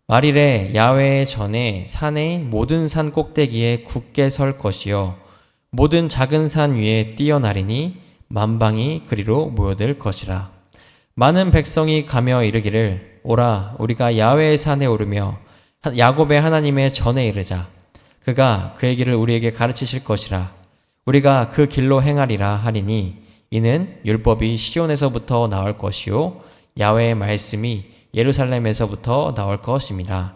말일에 야외의 전에 산의 모든 산 꼭대기에 굳게 설 것이요 모든 작은 산 위에 뛰어나리니 만방이 그리로 모여들 것이라. 많은 백성이 가며 이르기를 오라 우리가 야외의 산에 오르며 야곱의 하나님의 전에 이르자. 그가 그의 길을 우리에게 가르치실 것이라. 우리가 그 길로 행하리라 하리니 이는 율법이 시온에서부터 나올 것이요 야훼의 말씀이 예루살렘에서부터 나올 것임이라.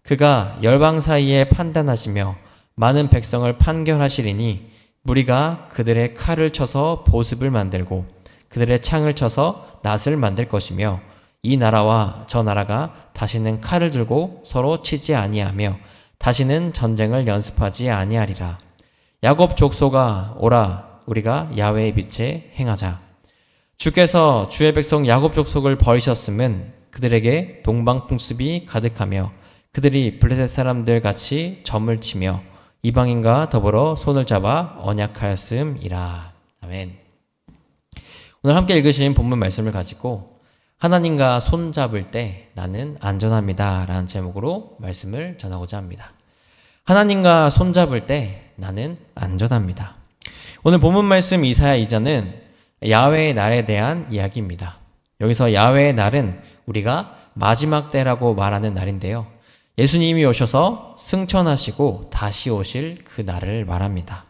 그가 열방 사이에 판단하시며 많은 백성을 판결하시리니 무리가 그들의 칼을 쳐서 보습을 만들고 그들의 창을 쳐서 낫을 만들 것이며 이 나라와 저 나라가 다시는 칼을 들고 서로 치지 아니하며 다시는 전쟁을 연습하지 아니하리라. 야곱 족속아 오라 우리가 야훼의 빛에 행하자. 주께서 주의 백성 야곱 족속을 버리셨음은 그들에게 동방풍습이 가득하며 그들이 블레셋 사람들 같이 점을 치며 이방인과 더불어 손을 잡아 언약하였음이라. 아멘. 오늘 함께 읽으신 본문 말씀을 가지고 하나님과 손잡을 때 나는 안전합니다 라는 제목으로 말씀을 전하고자 합니다. 하나님과 손잡을 때 나는 안전합니다. 오늘 본문 말씀 이사야 2장은 야훼의 날에 대한 이야기입니다. 여기서 야훼의 날은 우리가 마지막 때라고 말하는 날인데요. 예수님이 오셔서 승천하시고 다시 오실 그 날을 말합니다.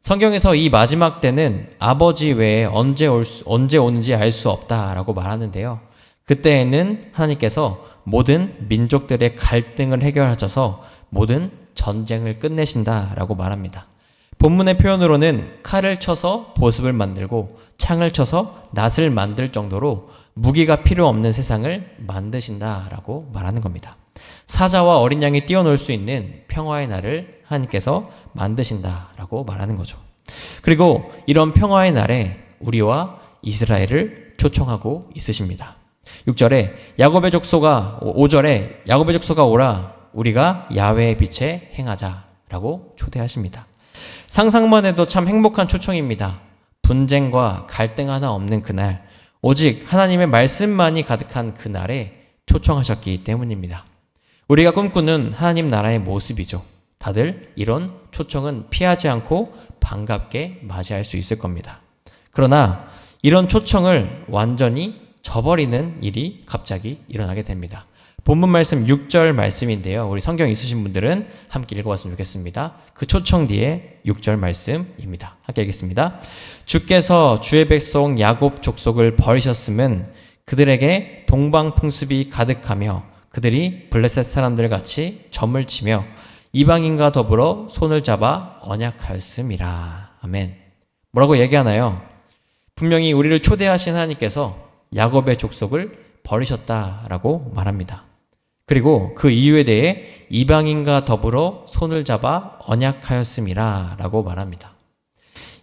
성경에서 이 마지막 때는 아버지 외에 언제 오는지 알 수 없다라고 말하는데요. 그때에는 하나님께서 모든 민족들의 갈등을 해결하셔서 모든 전쟁을 끝내신다라고 말합니다. 본문의 표현으로는 칼을 쳐서 보습을 만들고 창을 쳐서 낫을 만들 정도로 무기가 필요 없는 세상을 만드신다라고 말하는 겁니다. 사자와 어린 양이 뛰어놀 수 있는 평화의 날을 하나님께서 만드신다라고 말하는 거죠. 그리고 이런 평화의 날에 우리와 이스라엘을 초청하고 있으십니다. 6절에 야곱의 족속아 5절에 야곱의 족속아 오라 우리가 야훼의 빛에 행하자라고 초대하십니다. 상상만 해도 참 행복한 초청입니다. 분쟁과 갈등 하나 없는 그날, 오직 하나님의 말씀만이 가득한 그날에 초청하셨기 때문입니다. 우리가 꿈꾸는 하나님 나라의 모습이죠. 다들 이런 초청은 피하지 않고 반갑게 맞이할 수 있을 겁니다. 그러나 이런 초청을 완전히 저버리는 일이 갑자기 일어나게 됩니다. 본문 말씀 6절 말씀인데요. 우리 성경 있으신 분들은 함께 읽어봤으면 좋겠습니다. 그 초청 뒤에 6절 말씀입니다. 함께 읽겠습니다. 주께서 주의 백성 야곱 족속을 버리셨음은 그들에게 동방풍습이 가득하며 그들이 블레셋 사람들 같이 점을 치며 이방인과 더불어 손을 잡아 언약하였음이라. 아멘. 뭐라고 얘기하나요? 분명히 우리를 초대하신 하나님께서 야곱의 족속을 버리셨다라고 말합니다. 그리고 그 이유에 대해 이방인과 더불어 손을 잡아 언약하였음이라 라고 말합니다.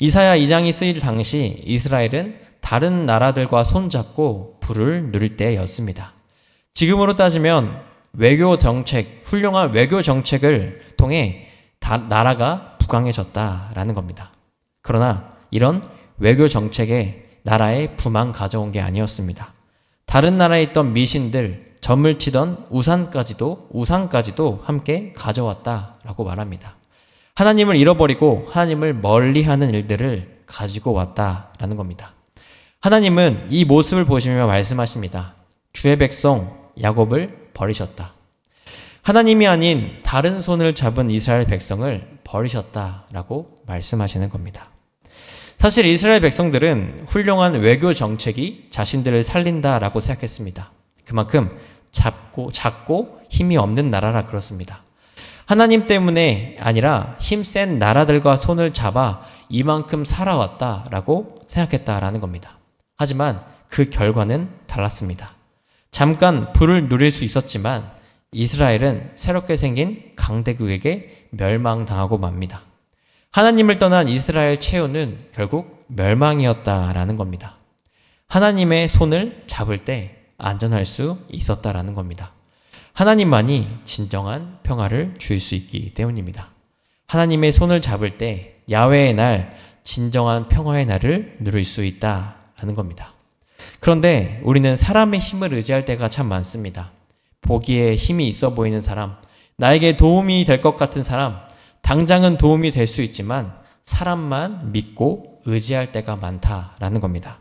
이사야 2장이 쓰일 당시 이스라엘은 다른 나라들과 손잡고 부를 누릴 때였습니다. 지금으로 따지면 외교 정책, 훌륭한 외교 정책을 통해 나라가 부강해졌다라는 겁니다. 그러나 이런 외교 정책에 나라에 부만 가져온 게 아니었습니다. 다른 나라에 있던 미신들, 점을 치던 우상까지도 함께 가져왔다라고 말합니다. 하나님을 잃어버리고 하나님을 멀리하는 일들을 가지고 왔다라는 겁니다. 하나님은 이 모습을 보시며 말씀하십니다. 주의 백성 야곱을 버리셨다. 하나님이 아닌 다른 손을 잡은 이스라엘 백성을 버리셨다라고 말씀하시는 겁니다. 사실 이스라엘 백성들은 훌륭한 외교 정책이 자신들을 살린다라고 생각했습니다. 그만큼 작고 힘이 없는 나라라 그렇습니다. 하나님 때문에 아니라 힘센 나라들과 손을 잡아 이만큼 살아왔다라고 생각했다라는 겁니다. 하지만 그 결과는 달랐습니다. 잠깐 부를 누릴 수 있었지만 이스라엘은 새롭게 생긴 강대국에게 멸망당하고 맙니다. 하나님을 떠난 이스라엘 최후는 결국 멸망이었다라는 겁니다. 하나님의 손을 잡을 때 안전할 수 있었다라는 겁니다. 하나님만이 진정한 평화를 줄 수 있기 때문입니다. 하나님의 손을 잡을 때 야훼의 날, 진정한 평화의 날을 누릴 수 있다라는 겁니다. 그런데 우리는 사람의 힘을 의지할 때가 참 많습니다. 보기에 힘이 있어 보이는 사람, 나에게 도움이 될 것 같은 사람, 당장은 도움이 될 수 있지만 사람만 믿고 의지할 때가 많다라는 겁니다.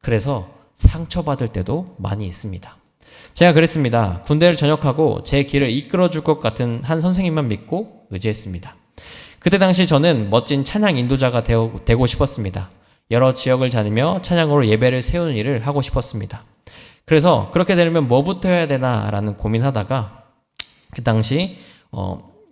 그래서 상처받을 때도 많이 있습니다. 제가 그랬습니다. 군대를 전역하고 제 길을 이끌어 줄 것 같은 한 선생님만 믿고 의지했습니다. 그때 당시 저는 멋진 찬양 인도자가 되고 싶었습니다. 여러 지역을 다니며 찬양으로 예배를 세우는 일을 하고 싶었습니다. 그래서 그렇게 되려면 뭐부터 해야 되나라는 고민하다가 그 당시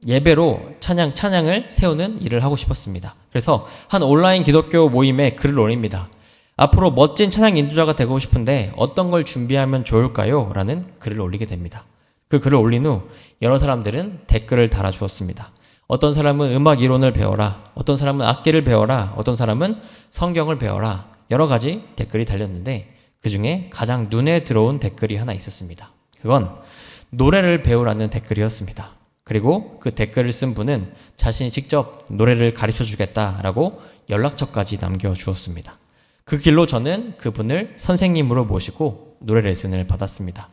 예배로 찬양을 세우는 일을 하고 싶었습니다. 그래서 한 온라인 기독교 모임에 글을 올립니다. 앞으로 멋진 찬양 인도자가 되고 싶은데 어떤 걸 준비하면 좋을까요? 라는 글을 올리게 됩니다. 그 글을 올린 후 여러 사람들은 댓글을 달아주었습니다. 어떤 사람은 음악 이론을 배워라, 어떤 사람은 악기를 배워라, 어떤 사람은 성경을 배워라, 여러 가지 댓글이 달렸는데 그 중에 가장 눈에 들어온 댓글이 하나 있었습니다. 그건 노래를 배우라는 댓글이었습니다. 그리고 그 댓글을 쓴 분은 자신이 직접 노래를 가르쳐 주겠다라고 연락처까지 남겨주었습니다. 그 길로 저는 그분을 선생님으로 모시고 노래 레슨을 받았습니다.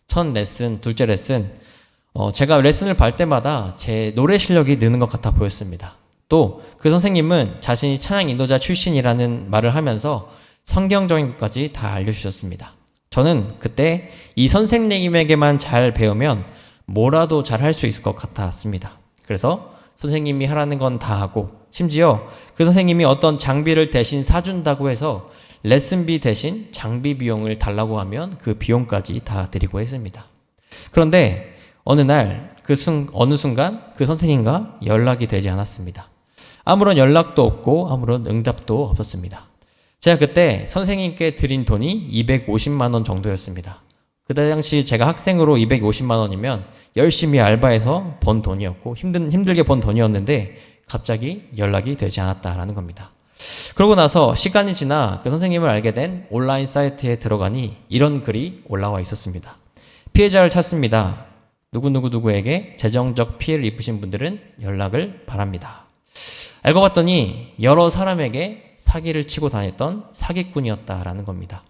첫 레슨, 둘째 레슨, 제가 레슨을 받을 때마다 제 노래 실력이 느는 것 같아 보였습니다. 또 그 선생님은 자신이 찬양 인도자 출신이라는 말을 하면서 성경적인 것까지 다 알려주셨습니다. 저는 그때 이 선생님에게만 잘 배우면 뭐라도 잘 할 수 있을 것 같았습니다. 그래서 선생님이 하라는 건 다 하고 심지어 그 선생님이 어떤 장비를 대신 사준다고 해서 레슨비 대신 장비 비용을 달라고 하면 그 비용까지 다 드리고 했습니다. 그런데 어느 날 어느 순간 그 선생님과 연락이 되지 않았습니다. 아무런 연락도 없고 아무런 응답도 없었습니다. 제가 그때 선생님께 드린 돈이 250만 원 정도였습니다. 그때 당시 제가 학생으로 250만 원이면 열심히 알바해서 번 돈이었고 힘들게 번 돈이었는데 갑자기 연락이 되지 않았다라는 겁니다. 그러고 나서 시간이 지나 그 선생님을 알게 된 온라인 사이트에 들어가니 이런 글이 올라와 있었습니다. 피해자를 찾습니다. 누구에게 재정적 피해를 입으신 분들은 연락을 바랍니다. 알고 봤더니 여러 사람에게 사기를 치고 다녔던 사기꾼이었다라는 겁니다.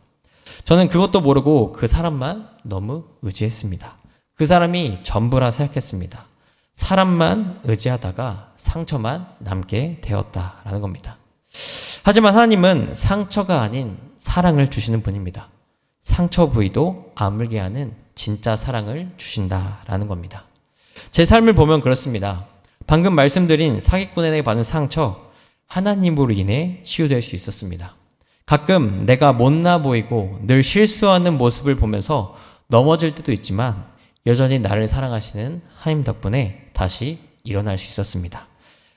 저는 그것도 모르고 그 사람만 너무 의지했습니다. 그 사람이 전부라 생각했습니다. 사람만 의지하다가 상처만 남게 되었다라는 겁니다. 하지만 하나님은 상처가 아닌 사랑을 주시는 분입니다. 상처 부위도 아물게 하는 진짜 사랑을 주신다라는 겁니다. 제 삶을 보면 그렇습니다. 방금 말씀드린 사기꾼에게 받은 상처, 하나님으로 인해 치유될 수 있었습니다. 가끔 내가 못나 보이고 늘 실수하는 모습을 보면서 넘어질 때도 있지만 여전히 나를 사랑하시는 하나님 덕분에 다시 일어날 수 있었습니다.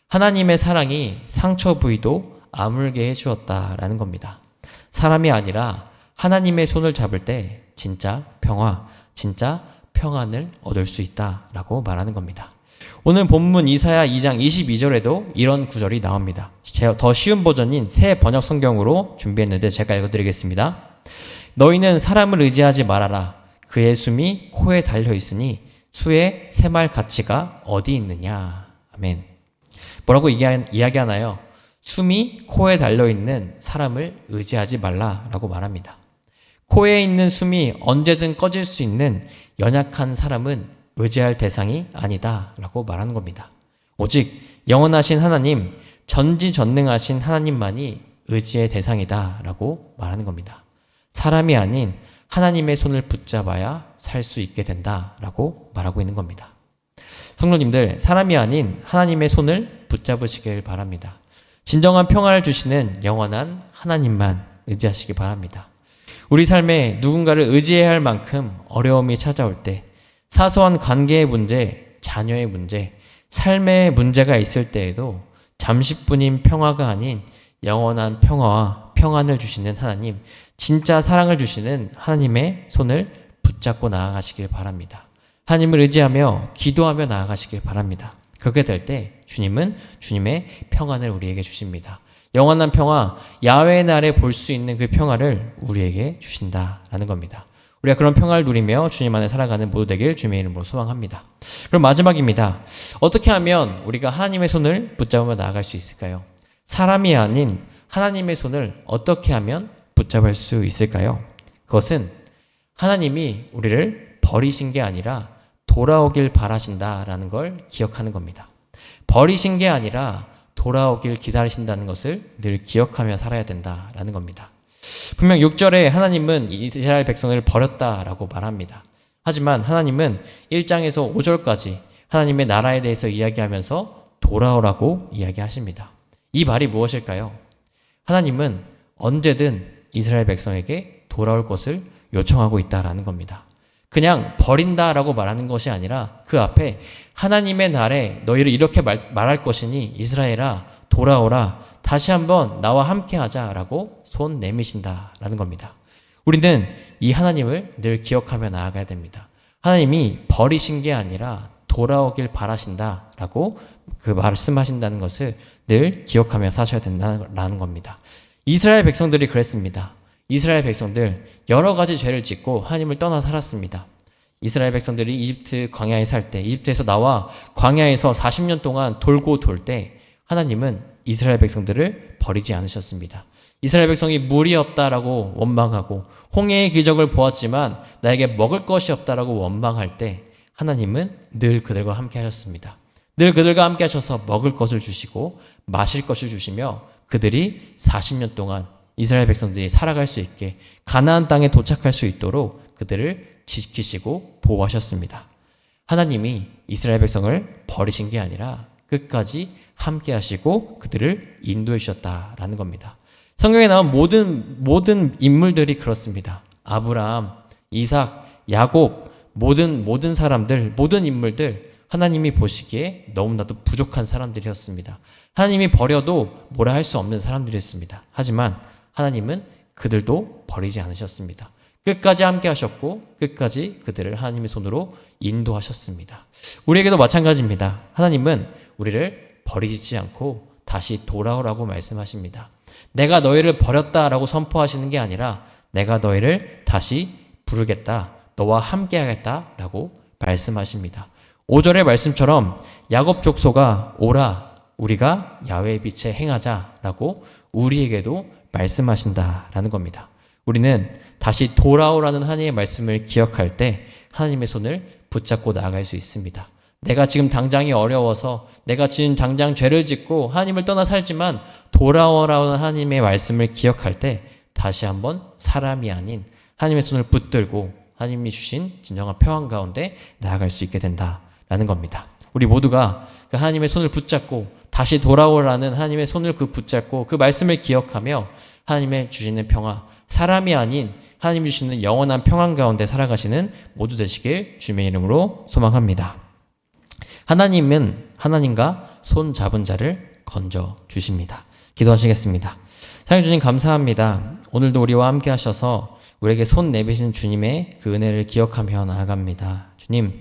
하나님의 사랑이 상처 부위도 아물게 해주었다라는 겁니다. 사람이 아니라 하나님의 손을 잡을 때 진짜 평화, 진짜 평안을 얻을 수 있다라고 말하는 겁니다. 오늘 본문 이사야 2장 22절에도 이런 구절이 나옵니다. 더 쉬운 버전인 새 번역 성경으로 준비했는데 제가 읽어드리겠습니다. 너희는 사람을 의지하지 말아라. 그의 숨이 코에 달려 있으니 수의 새말 가치가 어디 있느냐. 아멘. 뭐라고 이야기하나요? 숨이 코에 달려 있는 사람을 의지하지 말라라고 말합니다. 코에 있는 숨이 언제든 꺼질 수 있는 연약한 사람은 의지할 대상이 아니다 라고 말하는 겁니다. 오직 영원하신 하나님, 전지전능하신 하나님만이 의지의 대상이다 라고 말하는 겁니다. 사람이 아닌 하나님의 손을 붙잡아야 살 수 있게 된다 라고 말하고 있는 겁니다. 성도님들, 사람이 아닌 하나님의 손을 붙잡으시길 바랍니다. 진정한 평화를 주시는 영원한 하나님만 의지하시기 바랍니다. 우리 삶에 누군가를 의지해야 할 만큼 어려움이 찾아올 때, 사소한 관계의 문제, 자녀의 문제, 삶의 문제가 있을 때에도 잠시뿐인 평화가 아닌 영원한 평화와 평안을 주시는 하나님, 진짜 사랑을 주시는 하나님의 손을 붙잡고 나아가시길 바랍니다. 하나님을 의지하며 기도하며 나아가시길 바랍니다. 그렇게 될 때 주님은 주님의 평안을 우리에게 주십니다. 영원한 평화, 야훼의 날에 볼 수 있는 그 평화를 우리에게 주신다라는 겁니다. 우리가 그런 평화를 누리며 주님 안에 살아가는 모두 되길 주님의 이름으로 소망합니다. 그럼 마지막입니다. 어떻게 하면 우리가 하나님의 손을 붙잡으며 나아갈 수 있을까요? 사람이 아닌 하나님의 손을 어떻게 하면 붙잡을 수 있을까요? 그것은 하나님이 우리를 버리신 게 아니라 돌아오길 바라신다라는 걸 기억하는 겁니다. 버리신 게 아니라 돌아오길 기다리신다는 것을 늘 기억하며 살아야 된다라는 겁니다. 분명 6절에 하나님은 이스라엘 백성을 버렸다라고 말합니다. 하지만 하나님은 1장에서 5절까지 하나님의 나라에 대해서 이야기하면서 돌아오라고 이야기하십니다. 이 말이 무엇일까요? 하나님은 언제든 이스라엘 백성에게 돌아올 것을 요청하고 있다라는 겁니다. 그냥 버린다라고 말하는 것이 아니라 그 앞에 하나님의 날에 너희를 이렇게 말할 것이니 이스라엘아 돌아오라, 다시 한번 나와 함께 하자라고 손 내미신다라는 겁니다. 우리는 이 하나님을 늘 기억하며 나아가야 됩니다. 하나님이 버리신 게 아니라 돌아오길 바라신다라고 그 말씀하신다는 것을 늘 기억하며 사셔야 된다는 겁니다. 이스라엘 백성들이 그랬습니다. 이스라엘 백성들 여러 가지 죄를 짓고 하나님을 떠나 살았습니다. 이스라엘 백성들이 이집트 광야에 살 때, 이집트에서 나와 광야에서 40년 동안 돌고 돌 때 하나님은 이스라엘 백성들을 버리지 않으셨습니다. 이스라엘 백성이 물이 없다라고 원망하고 홍해의 기적을 보았지만 나에게 먹을 것이 없다라고 원망할 때 하나님은 늘 그들과 함께 하셨습니다. 늘 그들과 함께 하셔서 먹을 것을 주시고 마실 것을 주시며 그들이 40년 동안 이스라엘 백성들이 살아갈 수 있게 가나안 땅에 도착할 수 있도록 그들을 지키시고 보호하셨습니다. 하나님이 이스라엘 백성을 버리신 게 아니라 끝까지 함께 하시고 그들을 인도해 주셨다라는 겁니다. 성경에 나온 모든 인물들이 그렇습니다. 아브라함, 이삭, 야곱, 모든 사람들, 모든 인물들 하나님이 보시기에 너무나도 부족한 사람들이었습니다. 하나님이 버려도 뭐라 할 수 없는 사람들이었습니다. 하지만 하나님은 그들도 버리지 않으셨습니다. 끝까지 함께 하셨고 끝까지 그들을 하나님의 손으로 인도하셨습니다. 우리에게도 마찬가지입니다. 하나님은 우리를 버리지 않고 다시 돌아오라고 말씀하십니다. 내가 너희를 버렸다라고 선포하시는 게 아니라 내가 너희를 다시 부르겠다, 너와 함께 하겠다라고 말씀하십니다. 5절의 말씀처럼 야곱 족속아 오라, 우리가 야훼의 빛에 행하자라고 우리에게도 말씀하신다라는 겁니다. 우리는 다시 돌아오라는 하나님의 말씀을 기억할 때 하나님의 손을 붙잡고 나아갈 수 있습니다. 내가 지금 당장이 어려워서 내가 지금 당장 죄를 짓고 하나님을 떠나 살지만 돌아오라는 하나님의 말씀을 기억할 때 다시 한번 사람이 아닌 하나님의 손을 붙들고 하나님이 주신 진정한 평안 가운데 나아갈 수 있게 된다라는 겁니다. 우리 모두가 그 하나님의 손을 붙잡고 다시 돌아오라는 하나님의 손을 붙잡고 그 말씀을 기억하며 하나님의 주시는 평화, 사람이 아닌 하나님이 주시는 영원한 평안 가운데 살아가시는 모두 되시길 주님의 이름으로 소망합니다. 하나님은 하나님과 손 잡은 자를 건져 주십니다. 기도하시겠습니다. 사랑해 주님 감사합니다. 오늘도 우리와 함께 하셔서 우리에게 손 내미신 주님의 그 은혜를 기억하며 나아갑니다. 주님,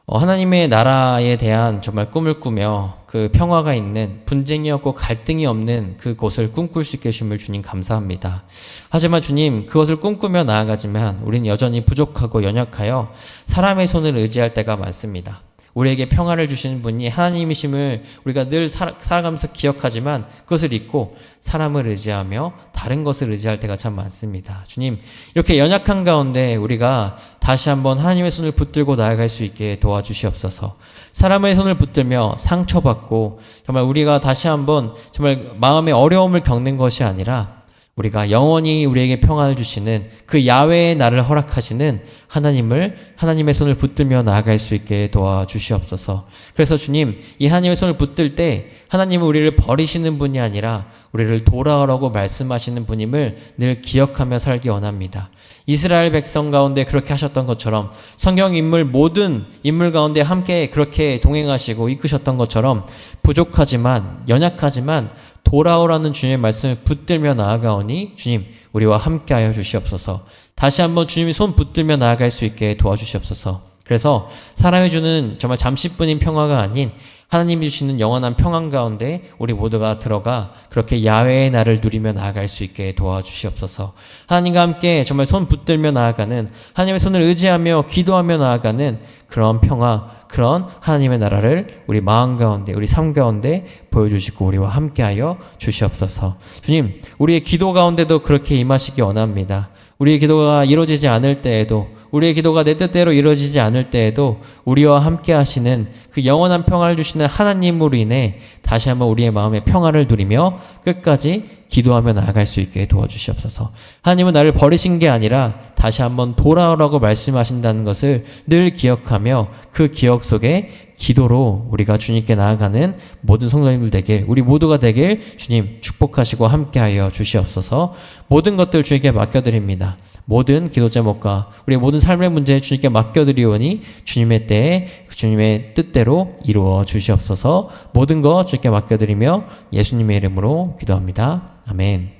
하나님의 나라에 대한 정말 꿈을 꾸며 그 평화가 있는 분쟁이 없고 갈등이 없는 그곳을 꿈꿀 수 있게 해주심을 주님 감사합니다. 하지만 주님 그것을 꿈꾸며 나아가지만 우리는 여전히 부족하고 연약하여 사람의 손을 의지할 때가 많습니다. 우리에게 평화를 주시는 분이 하나님이심을 우리가 늘 살아가면서 기억하지만 그것을 잊고 사람을 의지하며 다른 것을 의지할 때가 참 많습니다. 주님, 이렇게 연약한 가운데 우리가 다시 한번 하나님의 손을 붙들고 나아갈 수 있게 도와주시옵소서. 사람의 손을 붙들며 상처받고 정말 우리가 다시 한번 정말 마음의 어려움을 겪는 것이 아니라 우리가 영원히 우리에게 평안을 주시는 그 야훼의 날을 허락하시는 하나님의 손을 붙들며 나아갈 수 있게 도와주시옵소서. 그래서 주님, 이 하나님의 손을 붙들 때 하나님은 우리를 버리시는 분이 아니라 우리를 돌아오라고 말씀하시는 분임을 늘 기억하며 살기 원합니다. 이스라엘 백성 가운데 그렇게 하셨던 것처럼 성경 모든 인물 가운데 함께 그렇게 동행하시고 이끄셨던 것처럼 부족하지만 연약하지만 돌아오라는 주님의 말씀을 붙들며 나아가오니 주님 우리와 함께하여 주시옵소서. 다시 한번 주님이 손 붙들며 나아갈 수 있게 도와주시옵소서. 그래서 사람이 주는 정말 잠시뿐인 평화가 아닌 하나님이 주시는 영원한 평안 가운데 우리 모두가 들어가 그렇게 야훼의 날을 누리며 나아갈 수 있게 도와주시옵소서. 하나님과 함께 정말 손 붙들며 나아가는 하나님의 손을 의지하며 기도하며 나아가는 그런 평화, 그런 하나님의 나라를 우리 마음 가운데 우리 삶 가운데 보여주시고 우리와 함께하여 주시옵소서. 주님, 우리의 기도 가운데도 그렇게 임하시기 원합니다. 우리의 기도가 이루어지지 않을 때에도 우리의 기도가 내 뜻대로 이루어지지 않을 때에도 우리와 함께 하시는 그 영원한 평화를 주시는 하나님으로 인해 다시 한번 우리의 마음에 평화를 누리며 끝까지 기도하며 나아갈 수 있게 도와주시옵소서. 하나님은 나를 버리신 게 아니라 다시 한번 돌아오라고 말씀하신다는 것을 늘 기억하며 그 기억 속에 기도로 우리가 주님께 나아가는 모든 성도님들 되길, 우리 모두가 되길 주님 축복하시고 함께하여 주시옵소서. 모든 것들 주님께 맡겨드립니다. 모든 기도 제목과 우리의 모든 삶의 문제 주님께 맡겨드리오니 주님의 때에 주님의 뜻대로 이루어 주시옵소서. 모든 것 주님께 맡겨드리며 예수님의 이름으로 기도합니다. 아멘.